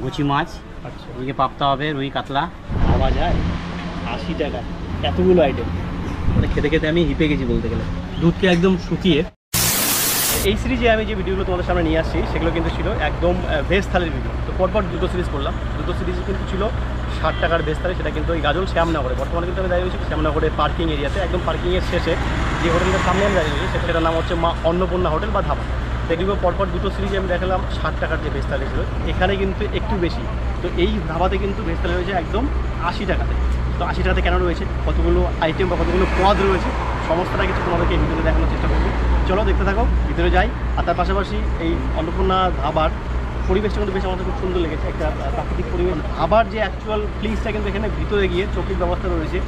Gucci মাছ, আচ্ছা, এদিকে পাপ্তা হবে, রুই কাতলা। পাওয়া যায় 80 টাকা এতগুলো আইটেম, মানে খেতে খেতে আমি হিপে গেছি বলতে গেলে। দুধকে একদম শুকিয়ে। এই সিরিজে আমি যে ভিডিওগুলো তোমাদের সামনে নিয়ে আসছি সেগুলো কিন্তু ছিল একদম ভেজ থালির ভিডিও। তো পরপর দুটো সিরিজ করলাম, দুটো সিরিজে কিন্তু ছিল 60 টাকার ভেজ থালি, সেটা কিন্তু ওই গাজল শ্যামনগরে। বর্তমানে কিন্তু আমি দাঁড়িয়ে রয়েছি শ্যামনগরে পার্কিং এরিয়াতে, একদম পার্কিংয়ের শেষে যে হোটেলটার সামনে আমি দাঁড়িয়ে রয়েছি সেটার নাম হচ্ছে মা অন্নপূর্ণা হোটেল বা ধাবা। দেখব পরপর দুটো সিরিজে আমি দেখালাম 60 টাকার যে ভেজ থালি ছিল, এখানে কিন্তু একটু বেশি। তো এই ধাবাতে কিন্তু ভেজ থালি রয়েছে একদম 80 টাকাতে। তো 80 টাকাতে কেন রয়েছে, কতগুলো আইটেম বা কতগুলো পদ রয়েছে, সমস্তটা কিছু তোমাদেরকে এই ভিডিওতে দেখানোর চেষ্টা করবো। চলো দেখতে থাকো, ভিতরে যাই। আর তার পাশাপাশি এই অন্নপূর্ণা ধাবার পরিবেশটা কিন্তু বেশ আমাদের খুব সুন্দর লেগেছে, একটা প্রাকৃতিক পরিবেশ। আবার যে অ্যাকচুয়াল ফিলিংসটা কিন্তু এখানে ভিতরে গিয়ে চোখের ব্যবস্থা রয়েছে,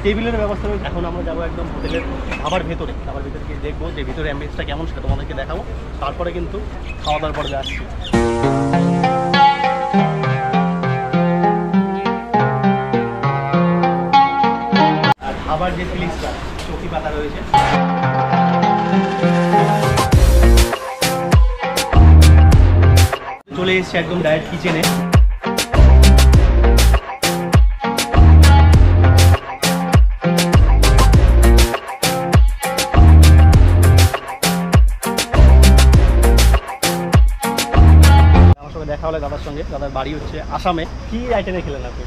টেবিলের ব্যবস্থা রয়েছে। এখন আমরা যাবো একদম হোটেলের ধাবার ভেতরে, ধাবার ভেতরে গিয়ে দেখবো যে ভিতরে অ্যাম্বিয়েন্সটা কেমন সেটা তোমাদেরকে দেখাবো। তারপরে কিন্তু খাওয়া দাওয়ার পরে আসছি। আর ধাবার যে ফিলিংসটা, চৌকি পাতা রয়েছে, চলে এসছে একদম ডাইরেক্ট কিচেনে। আমার সঙ্গে দেখা হলো দাদার সঙ্গে, দাদার বাড়ি হচ্ছে আসামে। কি আইটেমে খেলেন আপনি?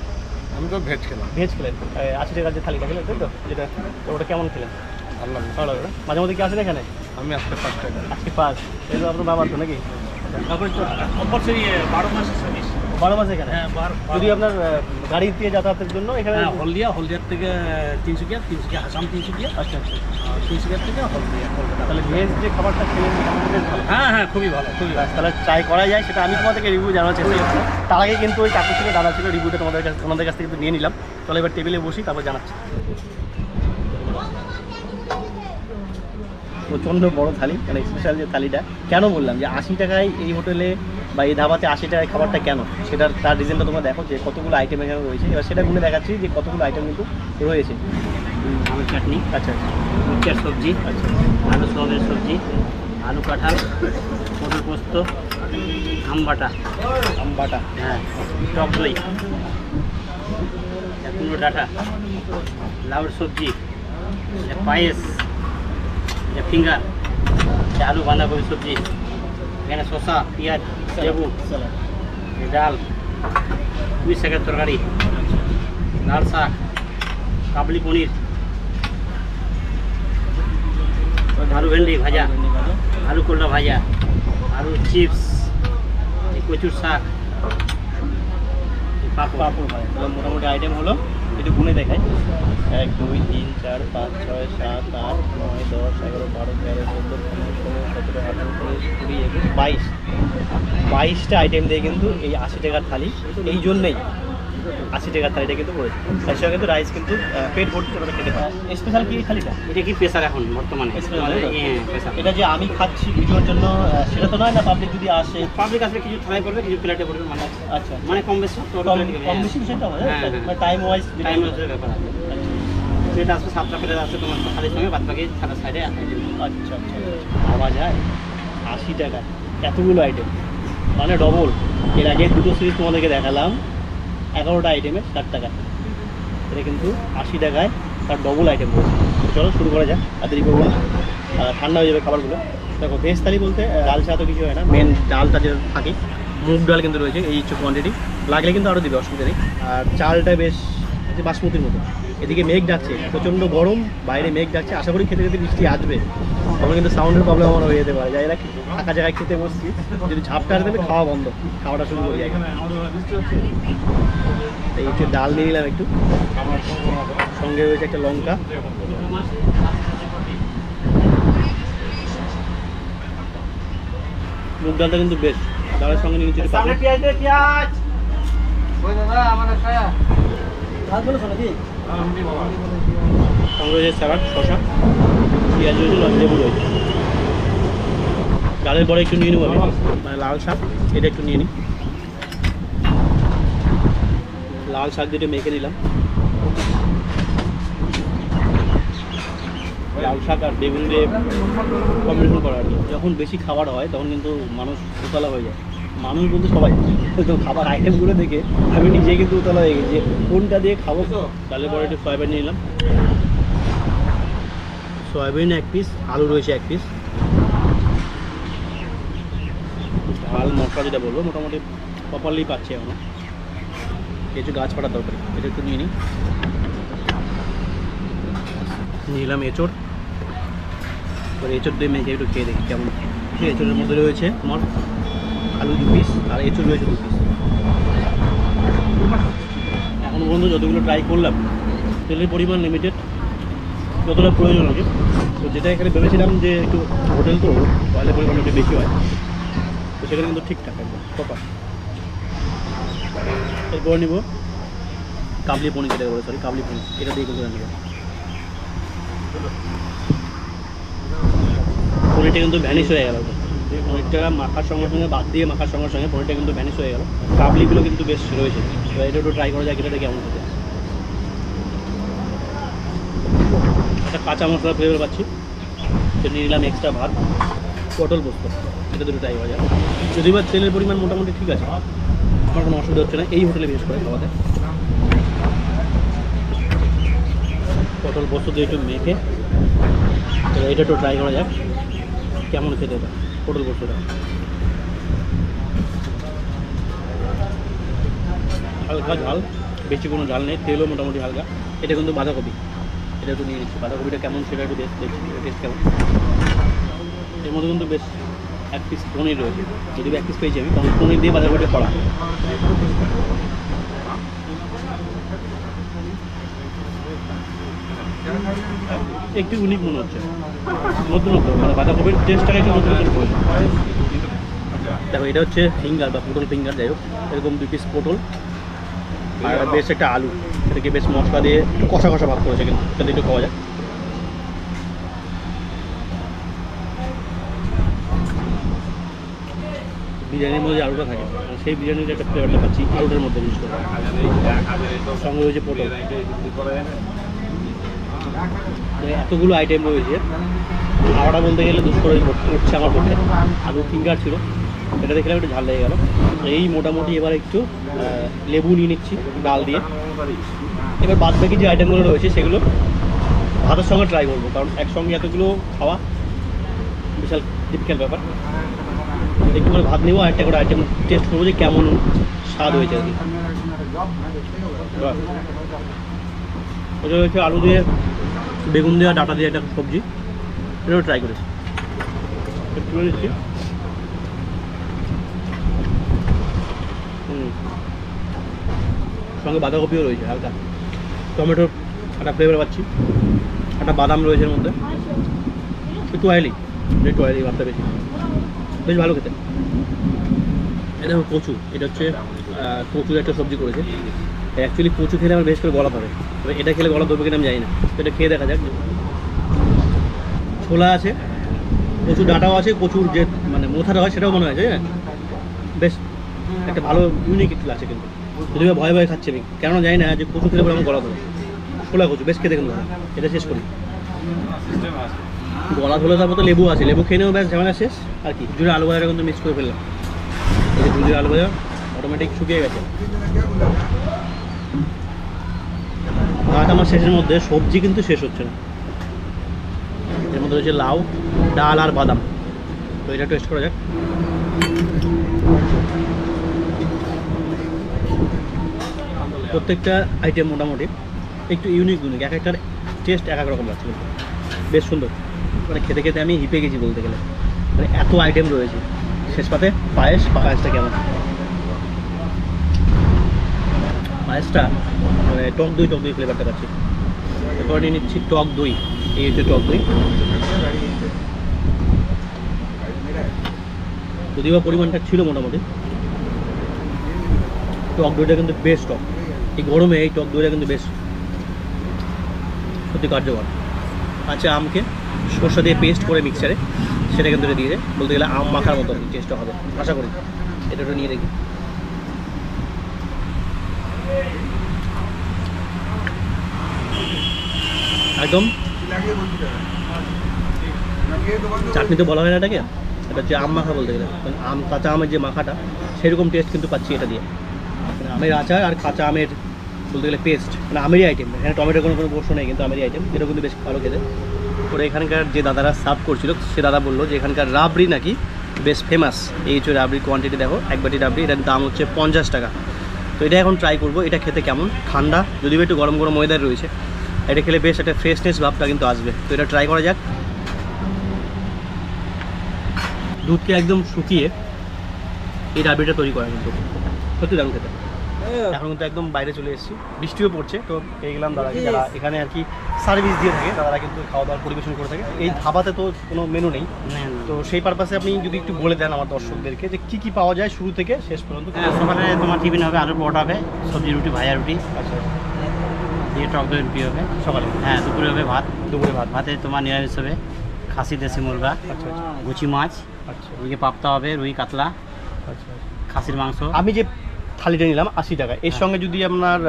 আমি তো ভেজ খেলাম। ভেজ খেলেন, 80 টাকার যে থালিটা খেলেন তাই তো, যেটা তো ওটা কেমন খেলেন? ভালো ভালো লাগলো। মাঝে মধ্যে কি আসেন এখানে? আমি আজকে 5 টাকা। আজকে ফার্স্ট। এই তো আপনার বাবার তো নাকি? তারপরে তো অবশ্যই 12 মাসের সার্ভিস। 12 মাস এখানে? হ্যাঁ, যদি আপনার গাড়ি দিয়ে যাতায়াতের জন্য এখানে? হলদিয়ার থেকে তিনসুকিয়া, আসাম তিনসুকিয়া। আচ্ছা আচ্ছা, তিনসুকিয়ার থেকে হলদিয়া, কলকাতা। তাহলে ভেজ যে খাবারটা খেলেন বেশ ভালো। হ্যাঁ, খুবই ভালো, খুবই ভালো। তাহলে ট্রাই করা যায়, সেটা আমি তোমাদেরকে রিভিউ জানার চেষ্টা করছি। তার আগে কিন্তু ওই কাকু ছিল, দাদা ছিল, রিভিউটা তোমাদের কাছ থেকে কিন্তু নিয়ে নিলাম। চলো এবার টেবিলে বসি, তারপর জানাচ্ছি। প্রচণ্ড বড় থালি, মানে স্পেশাল যে থালিটা। কেন বললাম যে 80 টাকায় এই হোটেলে বা এই ধাবাতে 80 টাকায় খাবারটা কেন, সেটার তার রিজনটা তোমরা দেখো যে কতগুলো আইটেম এখানে রয়েছে। এবার সেটা গুলো দেখাচ্ছি যে কতগুলো আইটেম কিন্তু রয়েছে। আলুর চাটনি, আচ্ছা উচ্চের সবজি, আচ্ছা, আলু সবের সবজি, আলু কাঁঠাল, পটল পোস্ত, আম বাটা, হ্যাঁ, টক দই, কুমড়ো ডাঁটা, লাউর সবজি, পায়েস, ফিঙ্গার, আলু বাঁধাকপি সবজি, এখানে শসা, পেঁয়াজ, লেবু, ডাল, পুঁই শাকের তরকারি, লাল শাক, কাবলি পনির, আলু ভেন্ডি ভাজা, আলু কোল্ডা ভাজা, আলু চিপস, কচুর শাক, পাঁপড় ভাই। মোটামুটি আইটেম হলো, একটু গুনে দেখাই। 1 2 3 4 5 6 7 8 9 10 11 12 13 14 15 16 17 18 19 20 21 22টা আইটেম দিয়ে কিন্তু এই 80 টাকার থালি, এই জন্যেই 80 টাকার থালিটা কিন্তু পড়েছে। তার সঙ্গে কিন্তু রাইস কিন্তু পেট ভর্তি করে খেতে পারে। স্পেশাল কি থালিটা? এটা কি প্রেসার এখন বর্তমানে? প্রেসার। এটা যে আমি খাচ্ছি ভিডিওর জন্য সেটা তো নয় না, পাবলিক যদি আসে? পাবলিক আসলে কিছু থালায় পড়বে, কিছু প্লেটে পড়বে, মানে আচ্ছা, মানে কম বেশি কম বেশি সেটা হয়, হ্যাঁ। টাইম ওয়াইজ টাইম ব্যাপার আছে। প্লেট আসবে 7টা প্লেট আসবে তোমার থালির সঙ্গে, বাদ বাকি থালার সাইডে আচ্ছা আচ্ছা, পাওয়া যায় 80 টাকা এতগুলো আইটেম, মানে ডবল। এর আগে দুটো সিরিজ তোমাদেরকে দেখালাম 11টা আইটেমে 60 টাকা, এটা কিন্তু 80 টাকায় তার ডবল আইটেম রয়েছে। চলো শুরু করা যাক, আর দেরি করবো না, ঠান্ডা হয়ে যাবে খাবারগুলো। দেখো ভেজ থালি বলতে ডাল চা তো কিছু হয় না, মেন ডালটা যেটা থাকে, মুগ ডাল কিন্তু রয়েছে এই কোয়ান্টিটি, লাগলে কিন্তু আরও দিবে, অসুবিধা নেই। আর চালটা বেশ বাসমতির মতো। এদিকে মেঘ ডাকছে, প্রচণ্ড গরম, বাইরে মেঘ ডাকছে, আশা করি খেতে খেতে বৃষ্টি আসবে। তখন কিন্তু সাউন্ডের প্রবলেম আমার হয়ে যেতে পারে। যাই না, ফাঁকা জায়গায় খেতে বসছি, যদি ঝাপটা আসবে তাহলে খাওয়া বন্ধ, খাওয়াটা শুরু করি। এই হচ্ছে ডাল নিয়ে নিলাম একটু, সঙ্গে রয়েছে একটা লঙ্কা, মুগ ডালটা কিন্তু বেশ, ডালের সঙ্গে নিয়ে নিচ্ছি সঙ্গে রয়েছে স্যালাড, শসা, পেঁয়াজ রয়েছে, লেবু রয়েছে। ডালের পরে একটু নিয়ে নেবো আমি, মানে লাল শাক, এটা একটু নিয়ে নিই। লাল শাক দিয়ে মেখে নিলাম, লাল শাক আর বেগুন দিয়ে কম্বিনেশন করা আর কি। যখন বেশি খাবার হয় তখন কিন্তু মানুষ উতলা হয়ে যায়, মানুষ বলতে সবাই তো খাবার আইটেমগুলো দেখে আমি নিজেই কিন্তু উতলা হয়ে গেছি যে কোনটা দিয়ে খাবো। তাহলে পরে একটু সয়াবিন নিয়ে নিলাম, সয়াবিন 1 পিস, আলু রয়েছে 1 পিস, ঝাল মশলা যেটা বলবো মোটামুটি প্রপারলি পাচ্ছি এখনো। কিছু গাছ পাটার দরকারি, এটা একটু নিয়ে নিই। নিলাম এঁচড়, এবার এঁচড় দিয়ে মেখে একটু খেয়ে দেখি কেমন। এঁচড়ের মধ্যে রয়েছে তোমার আলু 2 পিস আর এঁচড় রয়েছে 2 পিস। এখন পর্যন্ত যতগুলো ট্রাই করলাম তেলের পরিমাণ লিমিটেড, যতটা প্রয়োজন আছে। তো যেটা এখানে ভেবেছিলাম যে একটু হোটেল তো অয়েলের পরিমাণ একটু বেশি হয়, তো সেখানে কিন্তু ঠিকঠাক একদম প্রপার। এরপর নিব কাবলি পনির, যেটা বলে সরি কাবলি পনির, এটা দিয়ে কিন্তু নেব। পনিরটা কিন্তু ভ্যানিশ হয়ে গেল, পনিরটা মাখার সঙ্গে সঙ্গে বাদ দিয়ে মাখার সঙ্গে সঙ্গে পনিরটা কিন্তু ভ্যানিশ হয়ে গেল। কাবলিগুলো কিন্তু বেশ রয়েছে, এবার এটা একটু ট্রাই করা যায় এটাতে কেমন হতে। একটা কাঁচা মশলা ফ্লেভার পাচ্ছি, সেটা নিয়ে নিলাম এক্সট্রা ভাত, পটল পোস্ত, এটা দুটো ট্রাই করা যায়। যদি বা তেলের পরিমাণ মোটামুটি ঠিক আছে, আমার কোনো অসুবিধা হচ্ছে না এই হোটেলে বিশেষ করে খাওয়াতে। পটল পোস্ত দিয়ে একটু মেখে এটা একটু ট্রাই করা যাক কেমন খেতে এটা পটল পোস্তটা। হালকা ঝাল, বেশি কোনো ঝাল নেই, তেলও মোটামুটি হালকা। এটা কিন্তু বাঁধাকপি, এটা একটু নিয়ে নিচ্ছি। বাঁধাকপিটা কেমন সেটা একটু দেখছি, টেস্ট কেমন। এর মধ্যে কিন্তু বেশ 1 পিস পনির রয়েছে, যদি 1 পিস পেয়েছি আমি, কারণ পনির দিয়ে বাঁধাকপিটা করা। একটু ইউনিক মনে হচ্ছে, নতুন নতুন মানে বাঁধাকপির টেস্টটাকে একটু নতুন নতুন করে। দেখো এটা হচ্ছে ফিঙ্গার বা পটল ফিঙ্গার, যাই হোক এরকম 2 পিস পটল আর বেশ একটা আলু, এটাকে বেশ মশলা দিয়ে একটু কষা কষা ভাব করেছে, কিন্তু এটা একটু খাওয়া যায়। বিরিয়ানির মধ্যে আলুটা থাকে, সেই বিরিয়ানির একটা ফ্লেভারটা পাচ্ছি আলুটার মধ্যে বিশেষ করে। সঙ্গে রয়েছে পটল, এতগুলো আইটেম রয়েছে, খাওয়াটা বলতে গেলে দুষ্কর উঠছে আমার পক্ষে। আলু ফিঙ্গার ছিল, এটা দেখলাম একটু ঝাল লেগে গেল। এই মোটামুটি এবার একটু লেবু নিয়ে নিচ্ছি ডাল দিয়ে। এবার বাদ বাকি যে আইটেমগুলো রয়েছে সেগুলো ভাতের সঙ্গে ট্রাই করবো, কারণ একসঙ্গে এতগুলো খাওয়া বিশাল ডিফিকাল্ট ব্যাপার। একটু করে ভাত নেবো আর একটা করে আইটেম টেস্ট করবো যে কেমন স্বাদ হয়েছে আর কি। ওটা হচ্ছে আলু দিয়ে বেগুন দেওয়া ডাটা দিয়ে একটা সবজি, এটাও ট্রাই করেছি, একটু নিচ্ছি। সঙ্গে বাঁধাকপিও রয়েছে হালকা, টমেটোর একটা ফ্লেভার পাচ্ছি, একটা বাদাম রয়েছে এর মধ্যে, একটু অয়েলি ভাবটা বেশি, বেশ ভালো খেতে। এটা কচু, এটা হচ্ছে কচুর একটা সবজি করেছে। অ্যাকচুয়ালি কচু খেলে আমার বেশ করে গলা ধরে, তবে এটা খেলে গলা ধরবে কিনা আমি জানি না, তো এটা খেয়ে দেখা যাক। ছোলা আছে, কচুর ডাঁটাও আছে, কচুর যে মানে মোথাটা হয় সেটাও মনে হয়, হ্যাঁ বেশ একটা ভালো ইউনিক একটু আছে। কিন্তু যদি ভয়ে ভয়ে খাচ্ছি আমি, কেন জানি না যে কচু খেলে পরে আমার গলা ধরে। ছোলা কচু বেশ খেতে কিন্তু এটা শেষ করি, গলা ধরে। তারপর তো লেবু আছে, লেবু খেয়ে নেবো, ব্যাস ঝামেলা শেষ আর কি। জুড়ে আলু ভাজাটা কিন্তু মিক্স করে ফেললাম, এই যে জুড়ে আলু ভাজা অটোমেটিক শুকিয়ে গেছে। ভাত আমার শেষের মধ্যে, সবজি কিন্তু শেষ হচ্ছে না। এর মধ্যে রয়েছে লাউ, ডাল আর বাদাম, তো এটা টেস্ট করা যাক। প্রত্যেকটা আইটেম মোটামুটি একটু ইউনিক, এক একটার টেস্ট এক এক রকম লাগছে, বেশ সুন্দর। মানে খেতে খেতে আমি হিপে গেছি বলতে গেলে, মানে এত আইটেম রয়েছে। শেষ পাতে পায়েসটা কেমন, পায়েসটা মানে টক দই ফ্লেভারটা পাচ্ছি। এরপর নিয়ে নিচ্ছি টক দই, এই হচ্ছে টক দই। যদিও বা পরিমাণটা ছিল মোটামুটি, টক দইটা কিন্তু বেশ টক, এই গরমে এই টক দইটা কিন্তু বেশ সত্যি কার্যকর। আচ্ছা, আমকে সরষা দিয়ে পেস্ট করে মিক্সারে, সেটা কিন্তু দিয়ে দেয়, বলতে গেলে আম মাখার মতো টেস্টটা হবে আশা করি। এটা একটু নিয়ে দেখি। একদম চাটনি তো বলা হয় না এটাকে, এটা হচ্ছে আম মাখা বলতে গেলে, কারণ কাঁচা আমের যে মাখাটা সেরকম টেস্ট কিন্তু পাচ্ছি এটা দিয়ে। মানে আমের আচার আর কাঁচা আমের বলতে গেলে পেস্ট, মানে আমেরই আইটেম, এখানে টমেটোর কোনো প্রশ্ন নেই, কিন্তু আমেরই আইটেম, এটা কিন্তু বেশ ভালো খেতে। পরে এখানকার যে দাদারা সার্ভ করছিল সে দাদা বললো যে এখানকার রাবড়ি নাকি বেশ ফেমাস। এই হচ্ছে রাবড়ির কোয়ান্টিটি দেখো, এক বাটি রাবড়ি, এটার দাম হচ্ছে 50 টাকা। তো এটা এখন ট্রাই করবো, এটা খেতে কেমন, ঠান্ডা যদিও একটু গরম গরম ওয়েদার রয়েছে, এটা খেলে বেশ একটা ফ্রেশনেস ভাবটা কিন্তু আসবে। তো এটা ট্রাই করা যাক। দুধকে একদম শুকিয়ে এই রাবড়িটা তৈরি করা কিন্তু সত্যি দারুণ খেতে। এখন কিন্তু একদম বাইরে চলে এসেছি, বৃষ্টিও পড়ছে, তো পেয়ে গেলাম দাদাকে যারা এখানে আর কি সার্ভিস দিয়ে থাকে, দাদারা কিন্তু খাওয়া দাওয়ার পরিবেশন করে থাকে। এই ধাবাতে তো কোনো মেনু নেই, তো সেই পারপাসে আপনি যদি একটু বলে দেন আমার দর্শকদেরকে যে কী কী পাওয়া যায় শুরু থেকে শেষ পর্যন্ত। হ্যাঁ, সকালে তোমার টিফিন হবে আলুর পরোটা হবে, সবজি রুটি, ভাজা রুটি, আচ্ছা, দিয়ে টক দই রুটি হবে সকালে। হ্যাঁ, দুপুরে হবে ভাত, দুপুরে ভাত। ভাতে তোমার নিরামিষ হবে খাসি দেশি মুরগা, আচ্ছা আচ্ছা গুচি মাছ, আচ্ছা ওইদিকে পাপ্তা হবে, রুই কাতলা, আচ্ছা। খাসির মাংস। আমি যে থালিটা নিলাম 80 টাকা, এর সঙ্গে যদি আপনার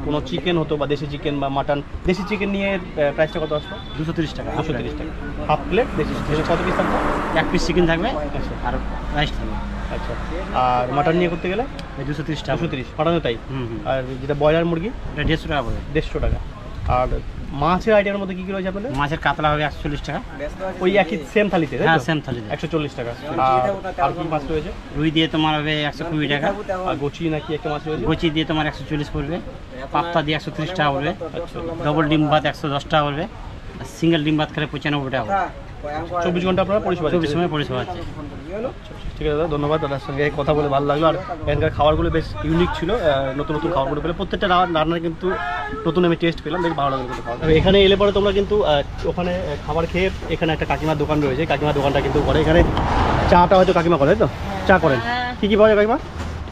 কোনো চিকেন হতো বা দেশি চিকেন বা মাটন, দেশি চিকেন নিয়ে প্রাইসটা কত আসলো? 230 টাকা। 230 টাকা হাফ প্লেট দেশি চিকেন। কত পিস থাকবে? এক পিস চিকেন থাকবে আচ্ছা আর রাইস থাকবে। আচ্ছা, আর মাটন নিয়ে করতে গেলে 230 টাকা। 230, মাটনও তাই। হুম হুম, আর যেটা ব্রয়লার মুরগি এটা 150 টাকা পড়বে। 150 টাকা। আর মাছের আইটেমের মধ্যে কী কী রয়েছে আপনাদের? মাছের কাতলা হবে 140 টাকা। ওই একই সেম থালিতে? হ্যাঁ, সেম থালি। 140 টাকা। আর কি মাছ রয়েছে? রুই দিয়ে তোমার হবে 120 টাকা। আর গোচি নাকি একটা মাছ রয়েছে? গুচি দিয়ে তোমার 140 পড়বে। পাপ্তা দিয়ে 130 টাকা পড়বে। আচ্ছা, ডবল ডিম ভাত 110 টাকা পড়বে। আর সিঙ্গেল ডিম ভাত খেলে 95 টাকা পড়বে। 24 ঘন্টা আপনারা পরিষেবা 24 দিচ্ছেন? সময় পরিষেবা আছে। ঠিক আছে দাদা, ধন্যবাদ। দাদার সঙ্গে কথা বলে ভালো লাগলো। আর এখানকার খাবারগুলো বেশ ইউনিক ছিল, নতুন নতুন খাবারগুলো পেলে প্রত্যেকটা রান্নার কিন্তু নতুন আমি টেস্ট পেলাম, বেশ ভালো লাগলো কিন্তু খাবার। এখানে এলে পরে তোমরা কিন্তু ওখানে খাবার খেয়ে এখানে একটা কাকিমার দোকান রয়েছে, কাকিমার দোকানটা কিন্তু করে এখানে চাটা হয়তো কাকিমা করে, তাই তো? চা করেন, কী কী পাওয়া যায় কাকিমা?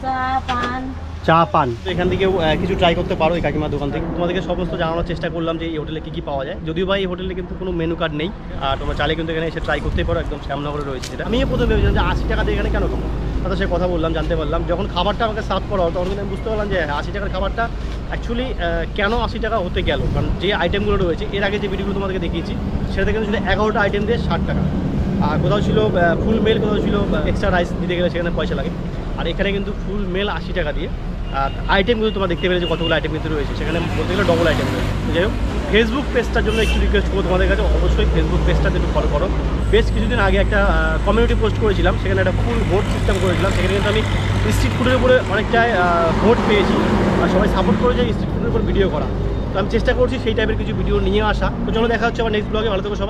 চা পান। তো এখান থেকেও কিছু ট্রাই করতে পারো এই কাকিমার দোকান থেকে। তোমাদেরকে সমস্ত জানানোর চেষ্টা করলাম যে এই হোটেলে কী কী পাওয়া যায়, যদিও বা এই হোটেলে কিন্তু কোনো মেনু কার্ড নেই, আর তোমরা চাইলে কিন্তু এখানে এসে ট্রাই করতেই পারো। একদম শ্যামনগরে রয়েছে যেটা। আমি প্রথমে ভেবেছিলাম যে 80 টাকা দিয়ে এখানে কেন খাবো, তাতে সে কথা বললাম, জানতে পারলাম যখন খাবারটা আমাকে সার্ভ করা হয় তখন কিন্তু আমি বুঝতে পারলাম যে 80 টাকার খাবারটা অ্যাকচুয়ালি কেন 80 টাকা হতে গেল। কারণ যে আইটেমগুলো রয়েছে এর আগে যে ভিডিওগুলো তোমাদেরকে দেখিয়েছি সেটাতে কিন্তু ছিল 11টা আইটেম দিয়ে 60 টাকা, আর কোথাও ছিল ফুল মেল, কোথাও ছিল এক্সট্রা রাইস দিতে গেলে সেখানে পয়সা লাগে। আর এখানে কিন্তু ফুল মেল 80 টাকা দিয়ে। আর আইটেমগুলো তোমরা দেখতে পেলে যে কতগুলো আইটেম কিন্তু রয়েছে, সেখানে বলতে গেলে ডবল আইটেম রয়েছে। যাই হোক, ফেসবুক পেজটার জন্য একটু রিকোয়েস্ট করবো তোমাদের কাছে, অবশ্যই ফেসবুক পেজটাতে একটু ফলো করো। বেশ কিছুদিন আগে একটা কমিউনিটি পোস্ট করেছিলাম, সেখানে একটা ফুল ভোট সিস্টেম করেছিলাম, সেখানে কিন্তু আমি স্ট্রিট ফুডের উপরে অনেকটাই ভোট পেয়েছি, আর সবাই সাপোর্ট করেছে স্ট্রিট ফুডের উপর ভিডিও করা। তো আমি চেষ্টা করছি সেই টাইপের কিছু ভিডিও নিয়ে আসা। তো চলো দেখা হচ্ছে আমার নেক্সট ব্লগে। ভালো থেকো সবাই।